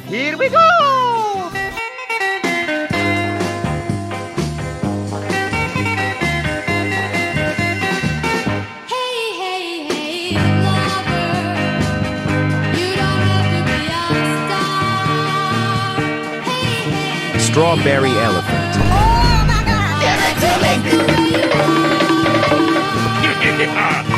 Here we go! Strawberry elephant. Give it to me!